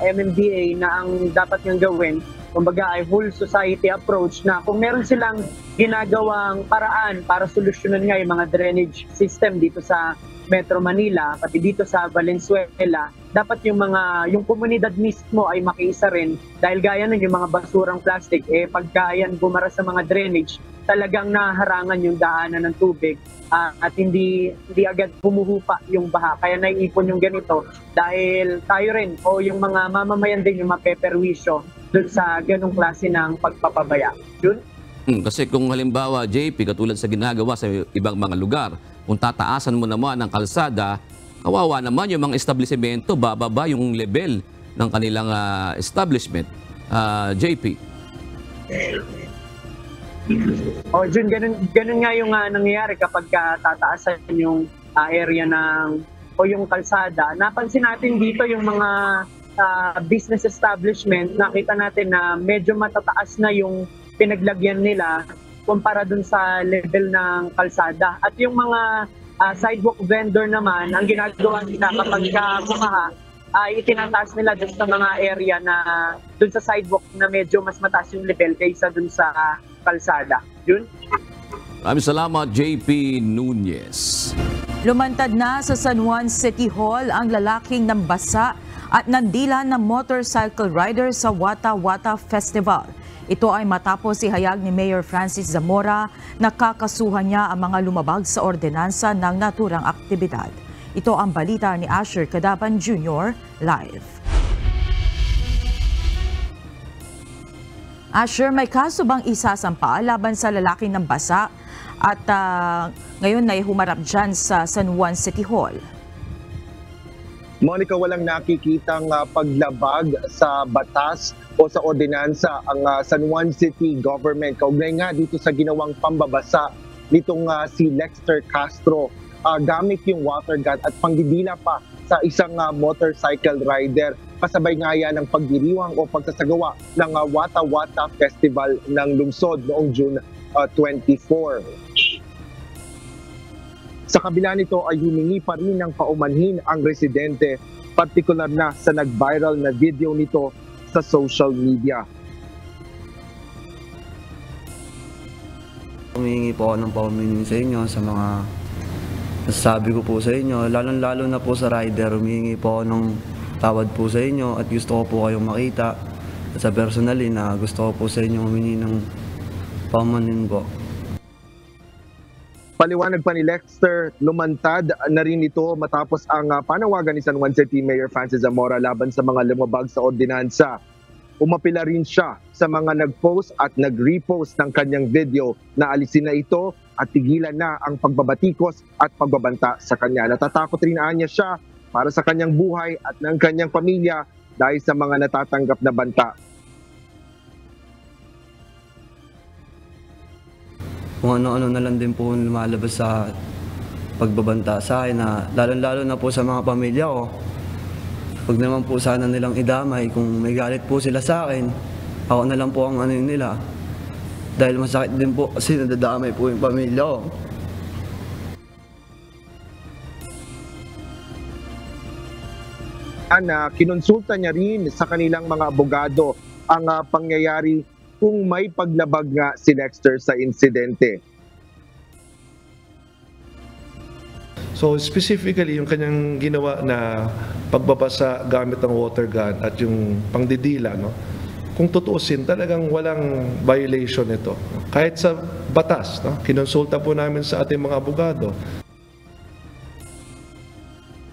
MMDA na ang dapat niyang gawin, kumbaga ay whole society approach na kung meron silang ginagawang paraan para solusyonan nga yung mga drainage system dito sa Metro Manila, pati dito sa Valenzuela, dapat yung komunidad mismo ay makiisa rin dahil gaya nun yung mga basurang plastic, pagka yan bumara sa mga drainage, talagang naharangan yung daanan ng tubig at hindi agad humuhupa yung baha. Kaya naiipon yung ganito dahil tayo rin o yung mga mamamayan din yung mapeperwisyo dun sa ganong klase ng pagpapabaya. Yun? Kasi kung halimbawa, JP, katulad sa ginagawa sa ibang mga lugar, kung tataasan mo naman ang kalsada, kawawa naman yung mga establishmento, bababa yung level ng kanilang establishment. JP. Jun, ganun nga yung nangyayari kapag tataasan yung area o yung kalsada. Napansin natin dito yung mga business establishment, nakita natin na medyo matataas na yung pinaglagyan nila kumpara dun sa level ng kalsada. At yung mga sidewalk vendor naman, ang ginagawa nila kapag bumaha, ay itinataas nila dun sa mga area na dun sa sidewalk na medyo mas mataas yung level kaysa dun sa kalsada. Yun? Maraming salamat, JP Nunez. Lumantad na sa San Juan City Hall ang lalaking nambasa at nandila ng motorcycle rider sa Wata Wata Festival. Ito ay matapos ihayag ni Mayor Francis Zamora na kakasuhan niya ang mga lumabag sa ordinansa ng naturang aktibidad. Ito ang balita ni Asher Cadaban Jr. live. Asher, may kaso bang isasampa laban sa lalaking nambasa at ngayon ay humarap dyan sa San Juan City Hall? Monica, walang nakikitang paglabag sa batas o sa ordinansa ang San Juan City Government. Kaugnay nga dito sa ginawang pambabasa nitong si Lexter Castro gamit yung water gun at panggidila pa sa isang motorcycle rider. Kasabay nga yan ng pagdiriwang o pagsasagawa ng Wata Wata Festival ng lungsod noong June 24. Sa kabila nito ay humingi pa rin ng paumanhin ang residente, partikular na sa nag-viral na video nito sa social media. Humingi po ako ng paumanhin sa inyo sa mga nasasabi ko po sa inyo, lalong-lalo na po sa rider, humingi po ako ng tawad po sa inyo at gusto ko po kayong makita sa personally na gusto ko po sa inyo humingi ng paumanhin po. Paliwanag pa ni Lexter, lumantad na rin ito matapos ang panawagan ni San Juan City Mayor Francis Zamora laban sa mga lumabag sa ordinansa. umapila rin siya sa mga nag-post at nag-repost ng kanyang video na alisin na ito at tigilan na ang pagbabatikos at pagbabanta sa kanya. Natatakot rin niya siya para sa kanyang buhay at ng kanyang pamilya dahil sa mga natatanggap na banta. Kung ano-ano na lang din po lumalabas sa pagbabanta sa akin, na lalo-lalo na po sa mga pamilya ko. Huwag naman po sana nilang idamay. Kung may galit po sila sa akin, ako na lang po ang ano nila. Dahil masakit din po kasi nadadamay po yung pamilya ko. Kinonsulta niya rin sa kanilang mga abogado ang pangyayari kung may paglabag nga si Lexter sa insidente. So specifically, yung kanyang ginawa na pagbabasa gamit ng water gun at yung pangdidila, no? Kung tutuusin, talagang walang violation ito. Kahit sa batas, no? Kinonsulta po namin sa ating mga abogado.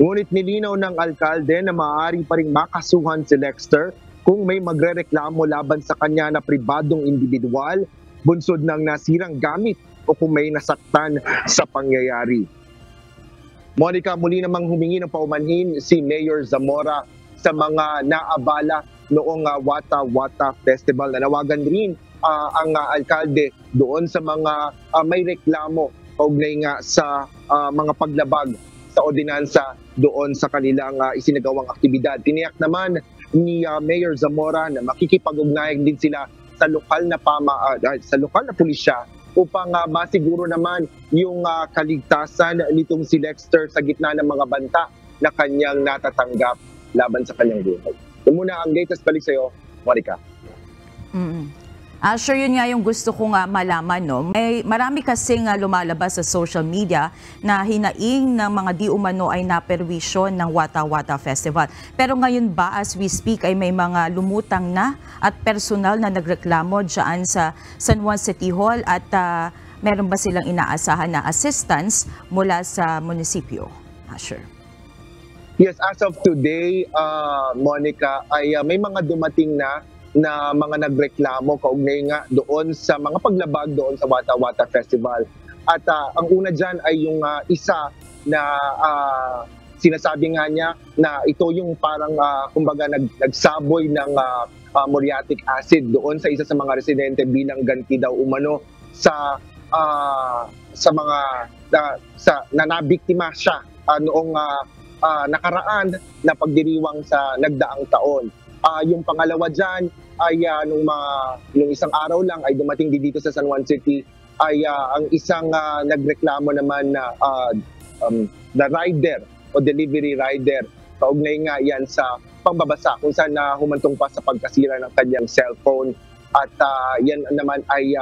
Ngunit nilinaw ng alkalde na maaari pa rin makasuhan si Lexter kung may magrereklamo laban sa kanya na pribadong individual, bunsod ng nasirang gamit o kung may nasaktan sa pangyayari. Monica, muli namang humingi ng paumanhin si Mayor Zamora sa mga naabala noong Wata Wata Festival. Nanawagan rin ang alkalde doon sa mga may reklamo kaugnay nga sa mga paglabag sa ordinansa doon sa kanilang isinagawang aktibidad. Tiniyak naman ni Mayor Zamora na makikipag-ugnayan din sila sa lokal na pulisya upang masiguro naman yung kaligtasan nitong si Lexter sa gitna ng mga banta na kanyang natatanggap laban sa kanyang buhay. Ito muna ang latest balik sa iyo, Monica. Sure, yun nga yung gusto ko nga malaman. No? May marami kasing lumalabas sa social media na hinaing ng mga di umano ay naperwisyon ng Wata Wata Festival. Pero ngayon ba, as we speak, ay may mga lumutang na at personal na nagreklamo dyan sa San Juan City Hall at meron ba silang inaasahan na assistance mula sa munisipyo? Sure. Yes, as of today, Monica, ay may mga dumating na mga nagreklamo kaugnay nga doon sa mga paglabag doon sa Wata Wata Festival. At ang una dyan ay yung isa na sinasabi nga niya na ito yung parang kumbaga nagsaboy ng muriatic acid doon sa isa sa mga residente bilang ganti daw umano sa mga na nabiktima siya noong nakaraan na pagdiriwang sa nagdaang taon. Yung pangalawa dyan ay nung isang araw lang ay dumating dito sa San Juan City ay ang isang nagreklamo naman na the rider o delivery rider. Kaugnay nga yan sa pangbabasa kung saan humantong pa sa pagkasira ng kanyang cellphone. At yan naman ay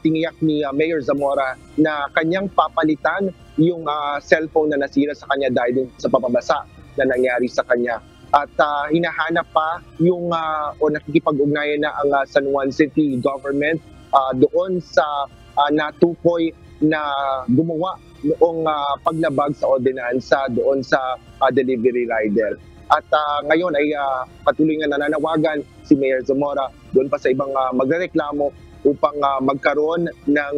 tiniyak ni Mayor Zamora na kanyang papalitan yung cellphone na nasira sa kanya dahil sa papabasa na nangyari sa kanya. At hinahanap pa yung o nakikipag-ugnayan na ang San Juan City government doon sa natukoy na gumawa noong paglabag sa ordinansa doon sa delivery rider. At ngayon ay patuloy nga nananawagan si Mayor Zamora doon pa sa ibang magrereklamo upang magkaroon ng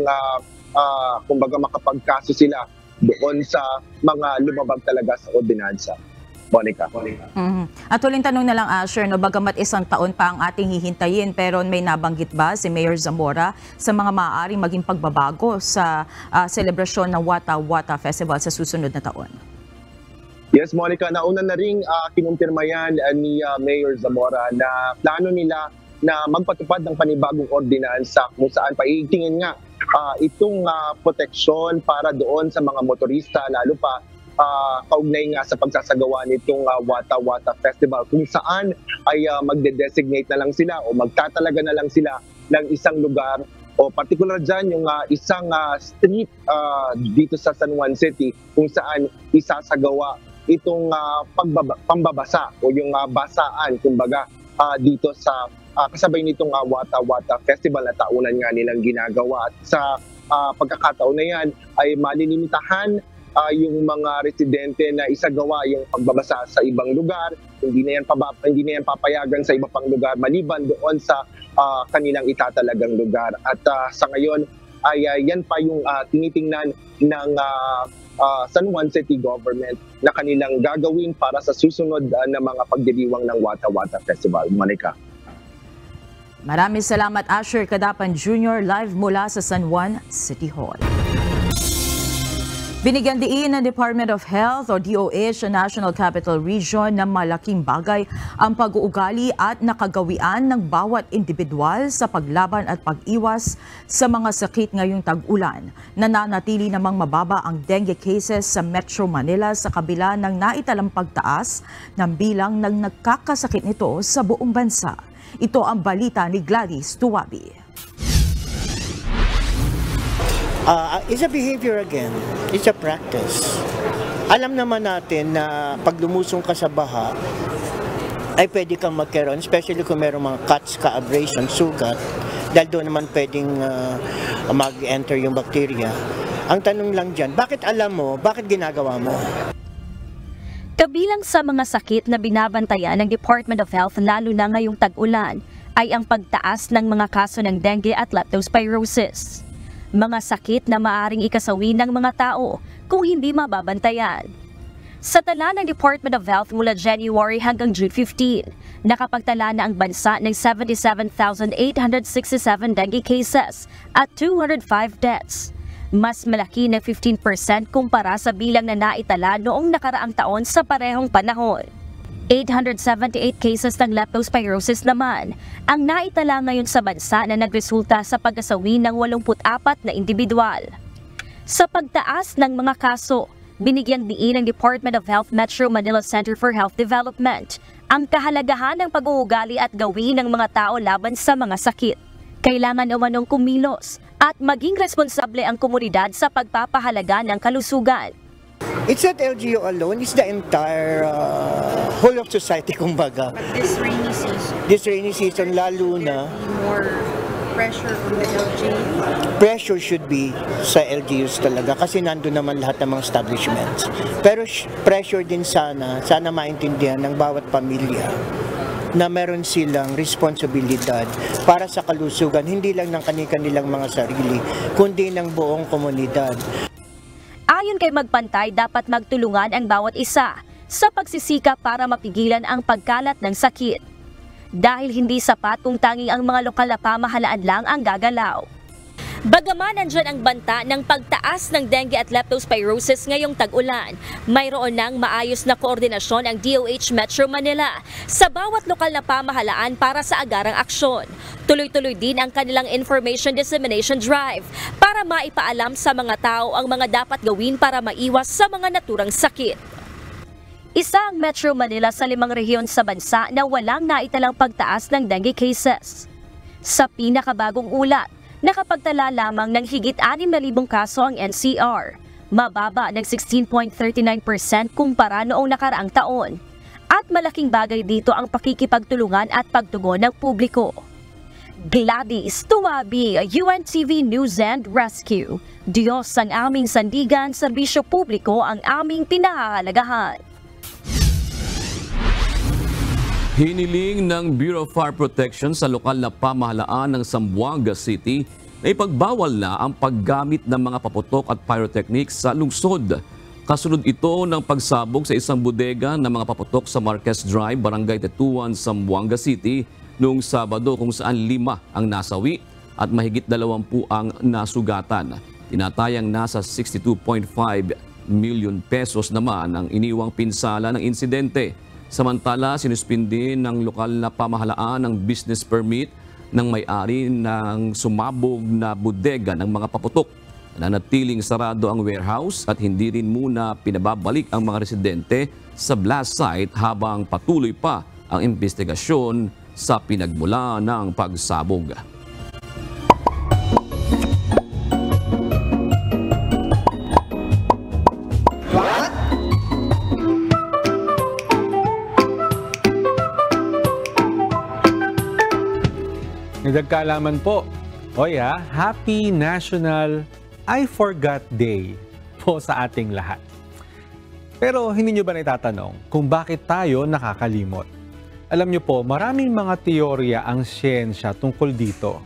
kumbaga makapagkaso sila doon sa mga lumabag talaga sa ordinansa. Monica. At huling tanong na lang, Asher, no, bagamat isang taon pa ang ating hihintayin, pero may nabanggit ba si Mayor Zamora sa mga maaaring maging pagbabago sa selebrasyon ng Wata Wata Festival sa susunod na taon? Yes, Monica, nauna na rin kinumpirma yan ni Mayor Zamora na plano nila na magpatupad ng panibagong ordinansa kung saan paitingin nga itong proteksyon para doon sa mga motorista, lalo pa kaugnay nga sa pagsasagawa nitong Wata Wata Festival kung saan ay magde-designate na lang sila o magtatalaga na lang sila ng isang lugar o particular dyan yung isang street dito sa San Juan City kung saan isasagawa itong pambabasa o yung basaan kumbaga dito sa kasabay nitong Wata Wata Festival na taunan nga nilang ginagawa. At sa pagkakataon na yan ay malilimitahan yung mga residente na isagawa yung pagbabasa sa ibang lugar. Hindi na yan papayagan sa iba pang lugar maliban doon sa kanilang itatalagang lugar. At sa ngayon ay yan pa yung tinitingnan ng San Juan City Government na kanilang gagawin para sa susunod na mga pagdiriwang ng Wata Wata Festival. Monica. Maraming salamat, Asher Cadapan Jr. live mula sa San Juan City Hall. Binigyan diin ng Department of Health o DOH sa National Capital Region na malaking bagay ang pag-uugali at nakagawian ng bawat individual sa paglaban at pag-iwas sa mga sakit ngayong tag-ulan. Nananatili namang mababa ang dengue cases sa Metro Manila sa kabila ng naitalang pagtaas ng bilang ng nagkakasakit nito sa buong bansa. Ito ang balita ni Gladys Tuwabi. It's a behavior again. It's a practice. Alam naman natin na pag lumusong ka sa baha, ay pwede kang magkaroon, especially kung mayroong mga cuts, ka-abrasion, sugat, dahil doon naman pwedeng mag-enter yung bacteria. Ang tanong lang dyan, bakit alam mo, bakit ginagawa mo? Kabilang sa mga sakit na binabantayan ng Department of Health lalo na ngayong tag-ulan ay ang pagtaas ng mga kaso ng dengue at leptospirosis. Mga sakit na maaring ikasawi ng mga tao kung hindi mababantayan. Sa tala ng Department of Health mula January hanggang June 15, nakapagtala na ang bansa ng 77,867 dengue cases at 205 deaths. Mas malaki na 15% kumpara sa bilang na naitala noong nakaraang taon sa parehong panahon. 878 cases ng leptospirosis naman ang naitala ngayon sa bansa na nagresulta sa pagkasawi ng 84 na individual. Sa pagtaas ng mga kaso, binigyan diin ng Department of Health Metro Manila Center for Health Development ang kahalagahan ng pag-uugali at gawin ng mga tao laban sa mga sakit. Kailangan umanong kumilos at maging responsable ang komunidad sa pagpapahalaga ng kalusugan. It's not LGU alone, it's the entire whole of society, kumbaga. But this rainy season? This rainy season, lalo na. More pressure on the LGU? Pressure should be sa LGUs talaga kasi nandun naman lahat ng mga establishments. Pero pressure din sana maintindihan ng bawat pamilya na meron silang responsibilidad para sa kalusugan, hindi lang ng kanilang mga sarili, kundi ng buong komunidad. Ayon kay Magpantay, dapat magtulungan ang bawat isa sa pagsisikap para mapigilan ang pagkalat ng sakit. Dahil hindi sapat kung tanging ang mga lokal na pamahalaan lang ang gagalaw. Bagaman nandyan ang banta ng pagtaas ng dengue at leptospirosis ngayong tag-ulan, mayroon ng maayos na koordinasyon ang DOH Metro Manila sa bawat lokal na pamahalaan para sa agarang aksyon. Tuloy-tuloy din ang kanilang information dissemination drive para maipaalam sa mga tao ang mga dapat gawin para maiwas sa mga naturang sakit. Isa ang Metro Manila sa 5 rehiyon sa bansa na walang naitalang pagtaas ng dengue cases. Sa pinakabagong ulat, nakapagtala lamang ng higit 6,000 kaso ang NCR, mababa ng 16.39% kumpara noong nakaraang taon. At malaking bagay dito ang pakikipagtulungan at pagtugon ng publiko. Gladys Tuwabi, UNTV News and Rescue. Diyos ang aming sandigan, serbisyo publiko ang aming pinahahalagahan. Hiniling ng Bureau of Fire Protection sa lokal na pamahalaan ng Zamboanga City na ipagbawal na ang paggamit ng mga paputok at pyrotechnics sa lungsod. Kasunod ito ng pagsabog sa isang bodega ng mga paputok sa Marquez Drive, Barangay Tetuan, Zamboanga City noong Sabado kung saan 5 ang nasawi at mahigit 20 ang nasugatan. Tinatayang nasa 62.5 million pesos naman ang iniwang pinsala ng insidente. Samantala, sinuspindi ng lokal na pamahalaan ng business permit ng may-ari ng sumabog na bodega ng mga paputok. Nanatiling sarado ang warehouse at hindi rin muna pinababalik ang mga residente sa blast site habang patuloy pa ang investigasyon sa pinagmula ng pagsabog. Nagkaalaman po. Happy National I Forgot Day. po sa ating lahat. Pero hindi nyo ba naitatanong kung bakit tayo nakakalimot? Alam nyo po, maraming mga teorya ang siyensya tungkol dito.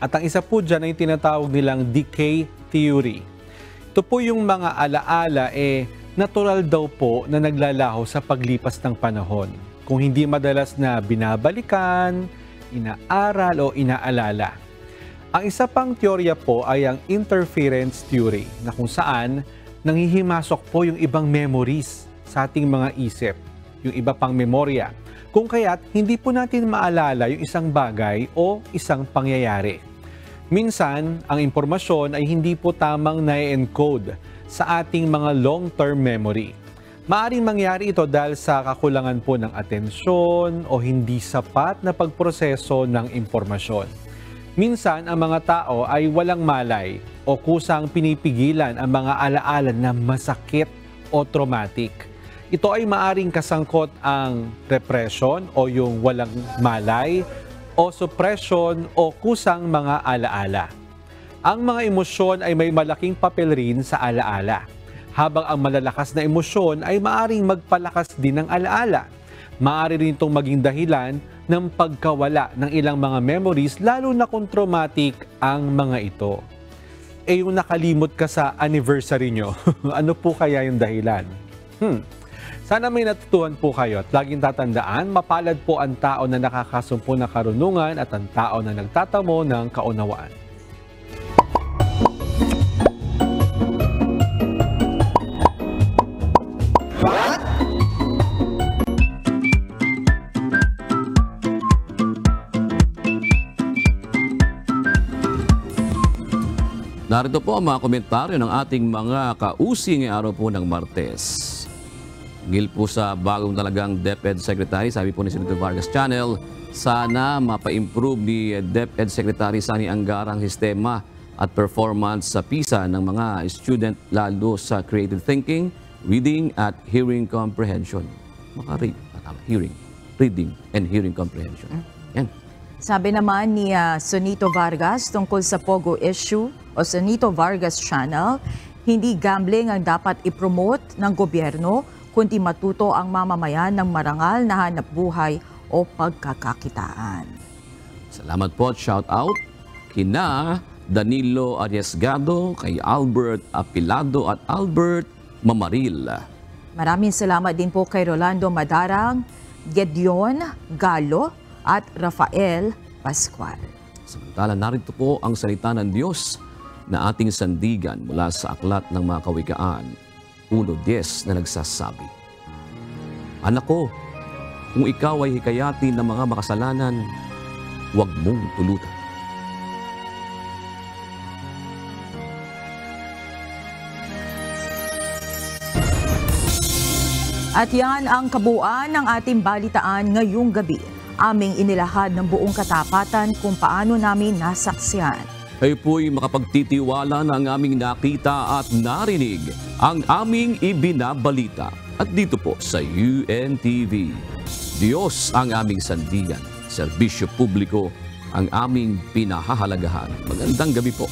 At ang isa po dyan ay tinatawag nilang decay theory. Ito po yung mga alaala natural daw po na naglalaho sa paglipas ng panahon. Kung hindi madalas na binabalikan, inaaral o inaalala. Ang isa pang teorya po ay ang interference theory na kung saan nanghihimasok po yung ibang memories sa ating mga isip, yung iba pang memorya. Kung kaya't hindi po natin maalala yung isang bagay o isang pangyayari. Minsan, ang impormasyon ay hindi po tamang na-encode sa ating mga long-term memory. Maaring mangyari ito dahil sa kakulangan po ng atensyon o hindi sapat na pagproseso ng impormasyon. Minsan, ang mga tao ay walang malay o kusang pinipigilan ang mga alaala na masakit o traumatic. Ito ay maaring kasangkot ang repression o yung walang malay o suppression o kusang mga alaala. Ang mga emosyon ay may malaking papel rin sa alaala, habang ang malalakas na emosyon ay maaring magpalakas din ng alaala. Maaari rin itong maging dahilan ng pagkawala ng ilang mga memories, lalo na kung traumatic ang mga ito. Yung nakalimot ka sa anniversary nyo, ano po kaya yung dahilan? Sana may natutuhan po kayo at laging tatandaan, mapalad po ang tao na nakakasumpo ng karunungan at ang tao na nagtatamo ng kaunawaan. Narito po ang mga komentaryo ng ating mga kausi ngayong araw po ng Martes. Gil po sa bagong talagang DepEd Secretary, sabi po ni Senator Vargas Channel, sana mapa-improve ni DepEd Secretary Sani Angara ang sistema at performance sa PISA ng mga student lalo sa creative thinking, reading at hearing comprehension. Reading and hearing comprehension. Yan. Sabi naman ni Sonito Vargas tungkol sa Pogo issue o Sonito Vargas Channel, hindi gambling ang dapat ipromote ng gobyerno, kundi matuto ang mamamayan ng marangal na hanap buhay o pagkakakitaan. Salamat po at shout out kina Danilo Arriesgado, kay Albert Apilado at Albert Mamaril. Maraming salamat din po kay Rolando Madarang, Gedeon Galo at Rafael Pascual. Samantala, narito po ang salita ng Diyos na ating sandigan mula sa aklat ng mga kawikaan, 1:10 na nagsasabi, Anak ko, kung ikaw ay hikayatin ng mga makasalanan, huwag mong tulutan. At yan ang kabuuan ng ating balitaan ngayong gabi. Aming inilahad ng buong katapatan kung paano namin nasaksihan. Kayo po'y makapagtitiwala na ang aming nakita at narinig, ang aming ibinabalita. At dito po sa UNTV, Diyos ang aming sandigan, serbisyo publiko ang aming pinahahalagahan. Magandang gabi po.